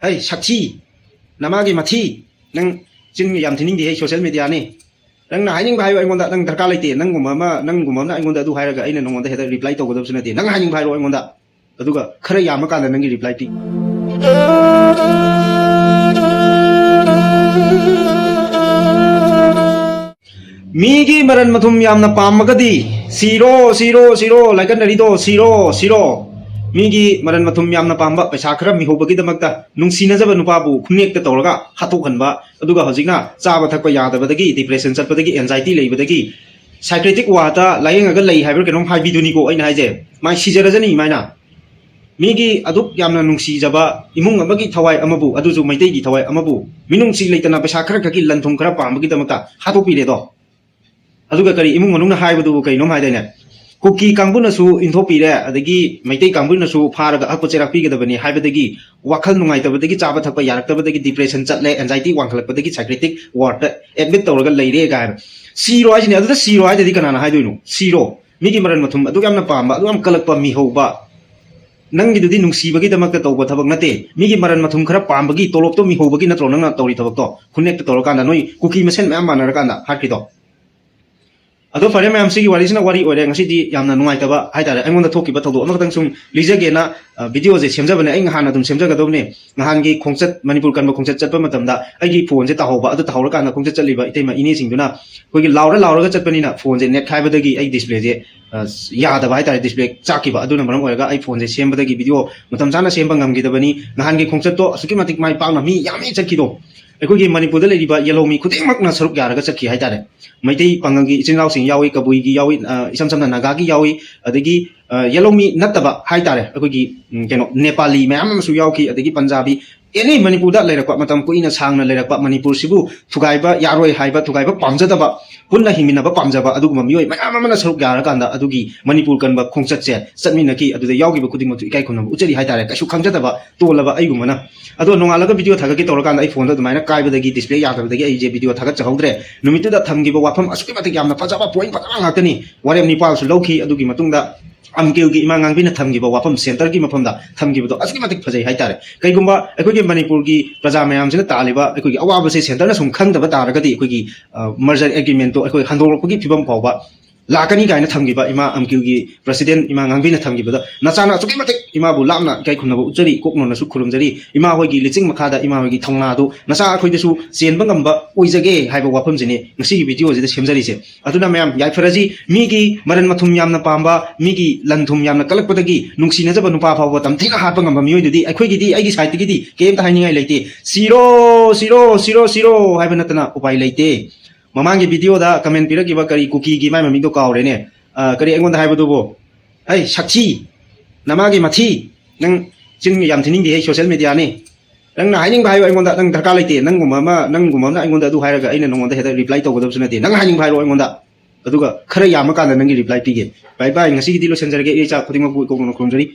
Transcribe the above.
Hey, Sakchi, Namagi Mati, Nang Jin Yam Tining the social media ni. Nang hiding by Wanda, Nang Takaliti, Nangumama, Nangumana, I want to do hire again and want to have a reply to the opportunity. Nang hiding by Wanda, Aduga, Karayamaka and Nangi reply to. Migi Maran Matum Yamna Pamagadi, 000, like a Narido, 000. Migi Maran Matum Yamna Pamba, Sakra, Mihobagi the Magda, Nungsina Nupabu, Kunik the Torga, Hatukanba, Aduga Hosina, Sabataka Badagi, depression, Sapatagi, anxiety, Labadagi, psychiatric water, lying a galay, have a high vidunico in Haze, my Shizarazani, mina. Migi Aduk Yamna Nungsi Jaba, Imung Abagi Tawai Amabu, Aduzu Maitegi Tawai Amabu, Minungsi Latana Pesakra Kaki Lantum Krapa, Magitamaka, Hatupido. Aduga Kari Imunga Haibu Kai no Haidene. Cookie Kambunasu in Topira, Adagi, Maite Kambunasu, Paraga Apoterapi, the Bani Habadagi, Wakal Numaita, Badagi Chabataka Yakabadagi, depression, anxiety, Wankalapataki, psychiatric, water, admit Torga Lady Guy. Zero, I know the zero, I did Haidu, zero. Migi Maran Matum, Adugam Pamba, Adum Kalapa Mihoba. Nangi do Nungsi Bagi the Makato, what Habagate, Migi Maran Matum Krapambagi, Tolopto Mihobagi, Natrona, Torito, connect to Torokana, Cookie Masen Mamanaragana, Hakido. Ado fare mayam sigi wari sina wari ore ngasi di yamna nungai taba haitare aingonda thoki ba thodo amakatang sum lijage na video je semjabane ai ngahana dum semjaga dobne ngahan gi khongchat manipur kanba khongchat chatpa matamda ai gi phone je tahoba adu tahora kana khongchat chaliba itema ini singduna koi gi laura ga chatpani na phone je net khaiba dagi ai display je yada ba haitare display chakiba aduna maram oiga ai phone je semba dagi video matam chana semba ngamgi dabani ngahan gi khongchat to asuki matik mai pauna mi yami chakido ꯑꯩꯈꯣꯏꯒꯤ ꯃꯅꯤꯄꯨꯔꯗ ꯂꯩꯔꯤꯕ ꯌꯦꯜꯂꯧꯃꯤ ꯈꯨꯗꯤꯡꯃꯛꯅ ꯁꯔꯨꯛ ꯌꯥꯔꯒ ꯆꯠꯈꯤ ꯍꯥꯏꯇꯥꯔꯦ ꯃꯩꯇꯩ ꯄꯥꯡꯒꯪꯒꯤ ꯏꯆꯤꯟ ꯏꯅꯥꯎꯁꯤꯡ ꯌꯥꯎꯏ ꯀꯕꯨꯏꯒꯤ ꯌꯥꯎꯏ ꯏꯁꯝ ꯁꯝꯅ ꯅꯥꯒꯥꯒꯤ ꯌꯥꯎꯏ ꯑꯗꯒꯤ ꯌꯦꯜꯂꯧꯃꯤ ꯅꯠꯇꯕ ꯍꯥꯏꯇꯥꯔꯦ ꯑꯩꯈꯣꯏꯒꯤ ꯀꯩꯅꯣ ꯅꯦꯄꯥꯂꯤ ꯃꯌꯥꯝ ꯑꯃꯁꯨ ꯌꯥꯎꯈꯤ ꯑꯗꯒꯤ ꯄꯟꯖꯥꯕꯤ ꯑꯦꯅꯤ ꯃꯅꯤꯄꯨꯔꯗ ꯂꯩꯔꯛꯄ ꯃꯇꯝ ꯀꯨꯏꯅ ꯁꯥꯡꯅ ꯂꯩꯔꯛꯄ ꯃꯅꯤꯄꯨꯔꯁꯤꯕꯨ ꯊꯨꯒꯥꯏꯕ ꯌꯥꯔꯣꯏ ꯍꯥꯏꯕ ꯊꯨꯒꯥꯏꯕ ꯄꯥꯝꯖꯗꯕ ꯄꯨꯟꯅ ꯍꯤꯡꯃꯤꯟꯅꯕ ꯄꯥꯝꯖꯕ ꯑꯗꯨꯒꯨꯝꯕ ꯃꯤꯑꯣꯏ ꯃꯌꯥꯝ ꯑꯃꯅ ꯁꯔꯨꯛ ꯌꯥꯔꯀꯥꯟꯗ ꯑꯗꯨꯒꯤ ꯃꯅꯤꯄꯨꯔ ꯀꯟꯕ ꯈꯣꯡꯆꯠꯁꯦ ꯆꯠꯃꯤꯟꯅꯈꯤ ꯑꯗꯨꯗ ꯌꯥꯎꯈꯤꯕ ꯈꯨꯗꯤꯡꯃꯛꯁꯨ ꯏꯀꯥꯏ ꯈꯨꯝꯅꯕ ꯎꯠꯆꯔꯤ ꯍꯥꯏꯇꯥꯔꯦ ꯀꯩꯁꯨ ꯈꯪꯖꯗꯕ ꯇꯣꯜꯂꯕ ꯑꯩꯒꯨꯝꯕꯅ ꯑꯗꯣ ꯅꯣꯡꯉꯥꯜꯂꯒ ꯚꯤꯗꯤꯑꯣ ꯊꯥꯒꯠꯀꯦ ꯇꯧꯔꯀꯥꯟꯗ ꯑꯩ ꯐꯣꯟꯗ ꯑꯗꯨꯃꯥꯏꯅ ꯀꯥꯏꯕꯗꯒꯤ ꯗꯤꯁꯄ꯭ꯂꯦ ꯌꯥꯗꯕꯗꯒꯤ ꯑꯩꯁꯦ ꯚꯤꯗꯤꯑꯣ ꯊꯥꯒꯠꯆꯍꯧꯗ꯭ꯔꯦ ꯅꯨꯃꯤꯠꯇꯨꯗ ꯊꯝꯈꯤꯕ ꯋꯥꯐꯝ ꯑꯁꯨꯛꯀꯤ ꯃꯇꯤꯛ ꯌꯥꯝꯅ ꯐꯖꯕ ꯄꯣꯏꯟꯠ ꯐꯖꯕ ꯉꯥꯛꯇꯅꯤ ꯋꯥꯔꯦꯝ ꯅꯤꯄꯥꯜꯁꯨ ꯂꯧꯈꯤ ꯑꯗꯨꯒꯤ ꯃꯇꯨꯡꯗ ꯑꯝꯀꯤꯜꯒꯤ ꯏꯃꯥ ꯉꯥꯡꯕꯤꯅ ꯊꯝꯈꯤꯕ ꯋꯥꯐꯝ ꯁꯦꯟꯇꯔꯒꯤ ꯃꯐꯝꯗ ꯊꯝꯈꯤꯕꯗꯣ ꯑꯁꯨꯛꯀꯤ ꯃꯇꯤꯛ ꯐꯖꯩ ꯍꯥꯏꯇꯥꯔꯦ ꯀꯩꯒꯨꯝꯕ ꯑꯩꯈꯣꯏꯒꯤ ꯃꯅꯤꯄꯨꯔꯒꯤ ꯄ꯭ꯔꯖꯥ ꯃꯌꯥꯝꯁꯤꯅ ꯇꯥꯜꯂꯤꯕ ꯑꯩꯈꯣꯏꯒꯤ ꯑꯋꯥꯕꯁꯦ ꯁꯦꯟꯇꯔꯅ ꯁꯨꯝ ꯈꯪꯗꯕ ꯇꯥꯔꯒꯗꯤ ꯑꯩꯈꯣꯏꯒꯤ ꯃꯔꯖꯔ ꯑꯦꯒ꯭ꯔꯤꯃꯦꯟꯇꯣ ꯑꯩꯈꯣꯏ ꯍꯟꯗꯣꯛꯂꯛꯄꯒꯤ ꯐꯤꯕꯝ ꯐꯥꯎꯕ ꯂꯥꯛꯀꯅꯤ ꯀꯥꯏꯅ ꯊꯝꯈꯤꯕ ꯏꯃꯥ ꯑꯝꯀꯤꯜꯒꯤ ꯄ꯭ꯔꯁꯤꯗꯦꯟꯠ ꯏꯃꯥ ꯉꯥꯡꯕꯤꯅ ꯊꯝꯈꯤꯕꯗ ꯅꯆꯥꯅ ꯑꯁꯨꯛꯀꯤ ꯃꯇꯤꯛ ꯏꯃꯥꯕꯨ ꯂꯥꯞꯅ ꯏꯀꯥꯏ ꯈꯨꯝꯅꯕ ꯎꯠꯆꯔꯤ ꯀꯣꯛꯅꯣꯅꯁꯨ ꯈꯨꯔꯨꯝꯖꯔꯤ ꯏꯃꯥ ꯍꯣꯏꯒꯤ ꯂꯤꯆꯤꯡ ꯃꯈꯥꯗ ꯏꯃꯥ ꯍꯣꯏꯒꯤ ꯊꯧꯅꯥꯗꯨ ꯅꯆꯥ ꯑꯩꯈꯣꯏꯗꯁꯨ ꯆꯦꯟꯕ ꯉꯝꯕ ꯑꯣꯏꯖꯒꯦ ꯍꯥꯏꯕ ꯋꯥꯐꯝꯁꯤꯅꯤ ꯉꯁꯤꯒꯤ ꯚꯤꯗꯤꯑꯣꯁꯤꯗ ꯁꯦꯝꯖꯔꯤꯁꯦ ꯑꯗꯨꯅ ꯃꯌꯥꯝ ꯌꯥꯏꯐꯔꯖꯤ ꯃꯤꯒꯤ ꯃꯔꯟ ꯃꯊꯨꯝ ꯌꯥꯝꯅ ꯄꯥꯝꯕ ꯃꯤꯒꯤ ꯂꯟ ꯊꯨꯝ ꯌꯥꯝꯅ ꯀꯜꯂꯛꯄꯗꯒꯤ ꯅꯨꯡꯁꯤꯅꯖꯕ ꯅꯨꯄꯥ ꯐꯥꯎꯕ ꯇꯝꯊꯤꯅ ꯍꯥꯠꯄ ꯉꯝꯕ ꯃꯤꯑꯣꯏꯗꯨꯗꯤ ꯑꯩꯈꯣꯏꯒꯤꯗꯤ ꯑꯩꯒꯤ ꯁꯥꯏꯠꯇꯒꯤꯗꯤ ꯀꯩꯝꯇ ꯍꯥꯏꯅꯤꯡꯉꯥꯏ ꯂꯩꯇꯦ ꯁꯤꯔꯣ ꯍꯥꯏꯕ ꯅꯠꯇꯅ ꯎꯄꯥꯏ ꯂꯩꯇꯦ ꯃꯃꯥꯡꯒꯤ ꯚꯤꯗꯤꯑꯣꯗ ꯀꯃꯦꯟ ꯄꯤꯔꯛꯈꯤꯕ ꯀꯔꯤ ꯀꯨꯀꯤꯒꯤ ꯃꯥꯏ ꯃꯃꯤꯡꯗꯣ ꯀꯥꯎꯔꯦꯅꯦ ꯀꯔꯤ ꯑꯩꯉꯣꯟꯗ ꯍꯥꯏꯕꯗꯨꯕꯨ ꯑꯩ ꯁꯛꯊꯤ ꯅꯃꯥꯒꯤ ꯃꯊꯤ ꯅꯪ ꯆꯤꯟ ꯌꯥꯝ ꯊꯤꯅꯤꯡꯗꯦ ꯑꯩ ꯁꯣꯁꯤꯌꯦꯜ ꯃꯤꯗꯤꯌꯥꯅꯤ ꯅꯪꯅ ꯍꯥꯏꯅꯤꯡꯕ ꯍꯥꯏꯌꯣ ꯑꯩꯉꯣꯟꯗ ꯅꯪ ꯗꯔꯀꯥꯔ ꯂꯩꯇꯦ ꯅꯪꯒꯨꯝꯕ ꯑꯃꯅ ꯑꯩꯉꯣꯟꯗ ꯑꯗꯨ ꯍꯥꯏꯔꯒ ꯑꯩꯅ ꯅꯉꯣꯟꯗ ꯍꯦꯛꯇ ꯔꯤꯄ꯭ꯂꯥꯏ ꯇꯧꯒꯗꯕꯁꯨ ꯅꯠꯇꯦ ꯅꯪ ꯍꯥꯏꯅꯤꯡꯕ ꯍꯥꯏꯔꯣ ꯑꯩꯉꯣꯟꯗ ꯑꯗꯨꯒ ꯈꯔ ꯌꯥꯝꯃ ꯀꯥꯟꯗ ꯅꯪꯒꯤ ꯔꯤꯄ꯭ꯂꯥꯏ ꯄꯤꯒꯦ ꯕꯥꯏ ꯕꯥꯏ ꯉꯁꯤꯒꯤꯗꯤ ꯂꯣꯏꯁꯤꯟꯖꯔꯒꯦ ꯏꯆꯥ ꯈꯨꯗꯤꯡꯃꯛꯄꯨ ꯏꯀꯣꯛꯅ ꯈꯨꯔꯨꯝꯖꯔꯤ